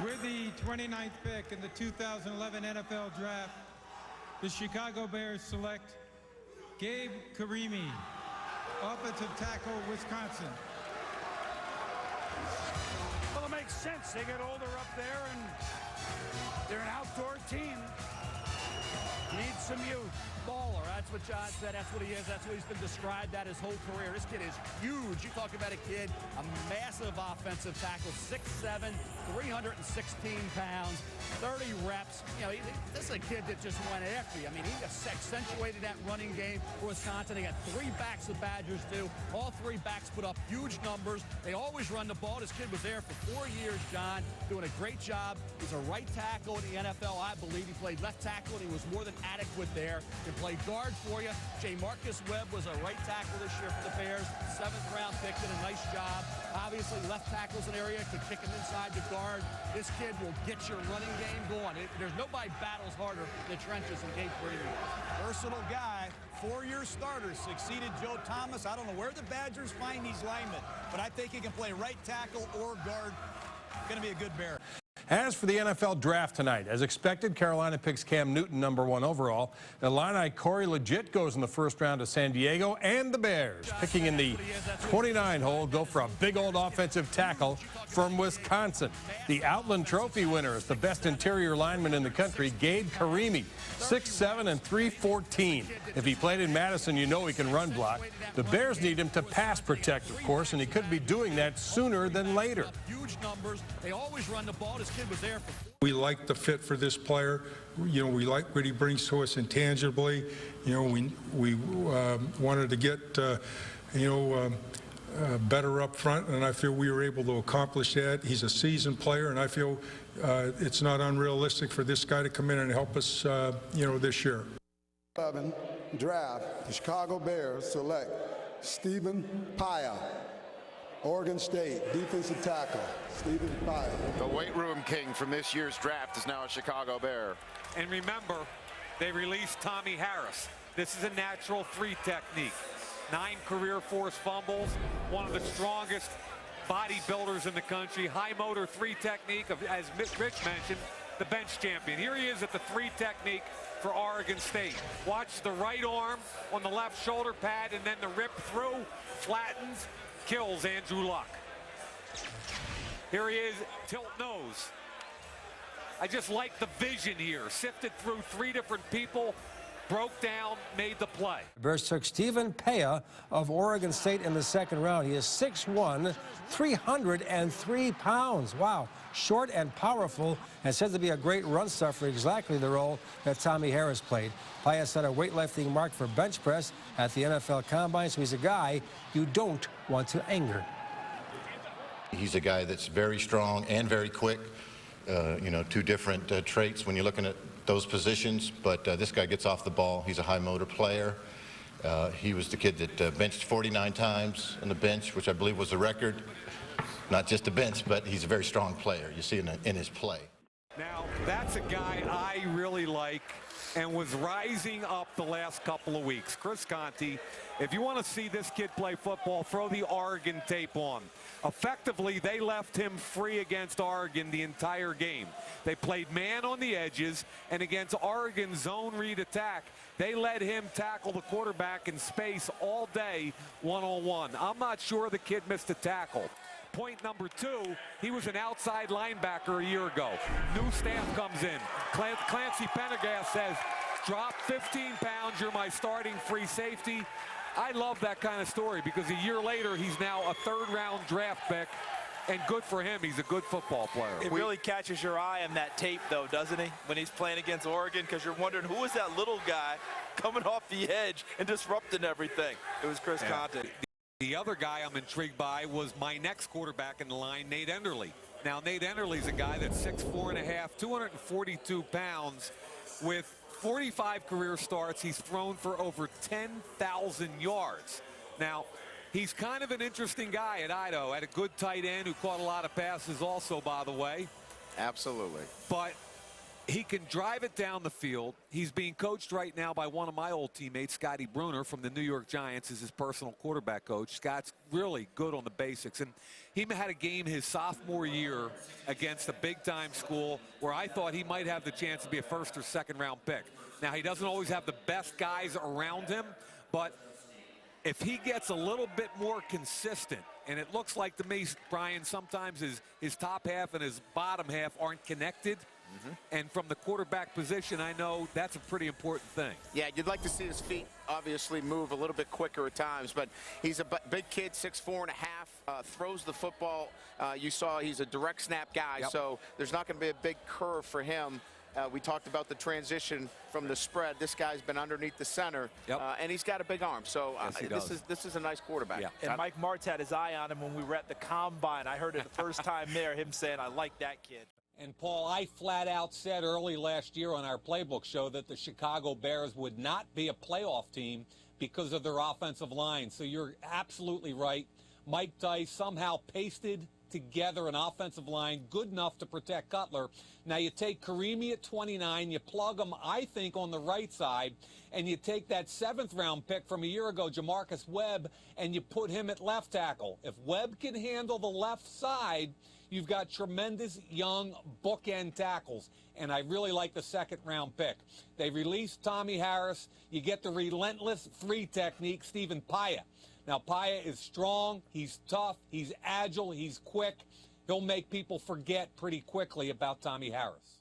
With the 29th pick in the 2011 NFL Draft, the Chicago Bears select Gabe Carimi, offensive tackle, Wisconsin. Well, it makes sense. They get older up there, and they're an outdoor team. Needs some youth. Baller. That's what John said. That's what he is. That's what he's been described at his whole career. This kid is huge. You talk about a kid, a massive offensive tackle, 6'7", 316 pounds, 30 reps. You know, this is a kid that just went after you. I mean, he accentuated that running game for Wisconsin. They got 3 backs the Badgers do. All 3 backs put up huge numbers. They always run the ball. This kid was there for 4 years, John, doing a great job. He's a right tackle in the NFL, I believe. He played left tackle, and he was more than adequate there. Can play guard for you. J. Marcus Webb was a right tackle this year for the Bears. 7th round pick, did a nice job. Obviously, left tackle's an area, could kick him inside the guard. This kid will get your running game going. There's nobody battles harder in the trenches than Gabe Carimi. Versatile guy, 4-year starter, succeeded Joe Thomas. I don't know where the Badgers find these linemen, but I think he can play right tackle or guard. Going to be a good Bear. As for the NFL draft tonight, as expected, Carolina picks Cam Newton #1 overall. Illini Corey Legit goes in the first round to San Diego, and the Bears, picking in the 29 hole, go for a big old offensive tackle from Wisconsin. The Outland Trophy winner is the best interior lineman in the country, Gabe Carimi, 6'7" and 314. If he played in Madison, you know he can run block. The Bears need him to pass protect, of course, and he could be doing that sooner than later. Huge numbers. They always run the ball. This kid was there for. We like the fit for this player. You know, we like what he brings to us intangibly. You know, we wanted to get, better up front, and I feel we were able to accomplish that. He's a seasoned player, and I feel it's not unrealistic for this guy to come in and help us, this year. 11 draft, the Chicago Bears select Stephen Paea, Oregon State, defensive tackle. Stephen Paea. The weight room king from this year's draft is now a Chicago Bear. And remember, they released Tommy Harris. This is a natural 3 technique. 9 career forced fumbles, one of the strongest bodybuilders in the country. High motor 3 technique, as Rich mentioned, the bench champion. Here he is at the 3 technique for Oregon State. Watch the right arm on the left shoulder pad, and then the rip through, flattens, kills Andrew Luck. Here he is, tilt nose. I just like the vision here. Sifted through 3 different people, broke down, made the play. The Bears took Stephen Paea of Oregon State in the 2nd round. He is 6'1", 303 pounds. Wow, short and powerful, and said to be a great run stuffer, exactly the role that Tommy Harris played. Paea set a weightlifting mark for bench press at the NFL Combine, so he's a guy you don't want to anger. He's a guy that's very strong and very quick. 2 different traits when you're looking at those positions, but this guy gets off the ball. He's a high motor player. He was the kid that benched 49 times on the bench, which I believe was the record. Not just a bench, but he's a very strong player. You see it in his play. Now, that's a guy I really like and was rising up the last couple of weeks. Chris Conte, if you want to see this kid play football, throw the Oregon tape on. Effectively, they left him free against Oregon the entire game. They played man on the edges, and against Oregon's zone read attack, they let him tackle the quarterback in space all day, one-on-one. I'm not sure the kid missed a tackle. Point number 2, he was an outside linebacker a year ago. New staff comes in. Clancy Pendergast says, drop 15 pounds, you're my starting free safety. I love that kind of story because a year later, he's now a 3rd round draft pick, and good for him. He's a good football player. It really catches your eye on that tape, though, doesn't he, when he's playing against Oregon, because you're wondering, who is that little guy coming off the edge and disrupting everything? It was Chris Conte. The other guy I'm intrigued by was my next quarterback in the line, Nate Enderle. Now, Nate Enderle's a guy that's 6'4½", 242 pounds with 45 career starts. He's thrown for over 10,000 yards. Now, he's kind of an interesting guy at Idaho. Had a good tight end who caught a lot of passes also, by the way. Absolutely. But He can drive it down the field. He's being coached right now by one of my old teammates, Scotty Bruner from the New York Giants, is his personal quarterback coach. Scott's really good on the basics. And he had a game his sophomore year against a big-time school where I thought he might have the chance to be a first or second-round pick. Now, he doesn't always have the best guys around him, but if he gets a little bit more consistent, and it looks like to me, Brian, sometimes his top half and his bottom half aren't connected. And from the quarterback position, I know that's a pretty important thing. Yeah, you'd like to see his feet obviously move a little bit quicker at times, but he's a big kid, 6'4.5", throws the football. You saw he's a direct snap guy, so there's not going to be a big curve for him. We talked about the transition from the spread. This guy's been underneath the center, and he's got a big arm. So this is a nice quarterback. Yeah. And Mike Martz had his eye on him when we were at the Combine. I heard it the first time there, him saying, I like that kid. And, Paul, I flat out said early last year on our playbook show that the Chicago Bears would not be a playoff team because of their offensive line. So you're absolutely right. Mike Dice somehow pasted together an offensive line good enough to protect Cutler. Now you take Carimi at 29, you plug him, I think, on the right side, and you take that 7th-round pick from a year ago, Jamarcus Webb, and you put him at left tackle. If Webb can handle the left side, you've got tremendous young bookend tackles, and I really like the 2nd-round pick. They released Tommy Harris. You get the relentless 3 technique, Stephen Paea. Now, Paea is strong, he's tough, he's agile, he's quick. He'll make people forget pretty quickly about Tommy Harris.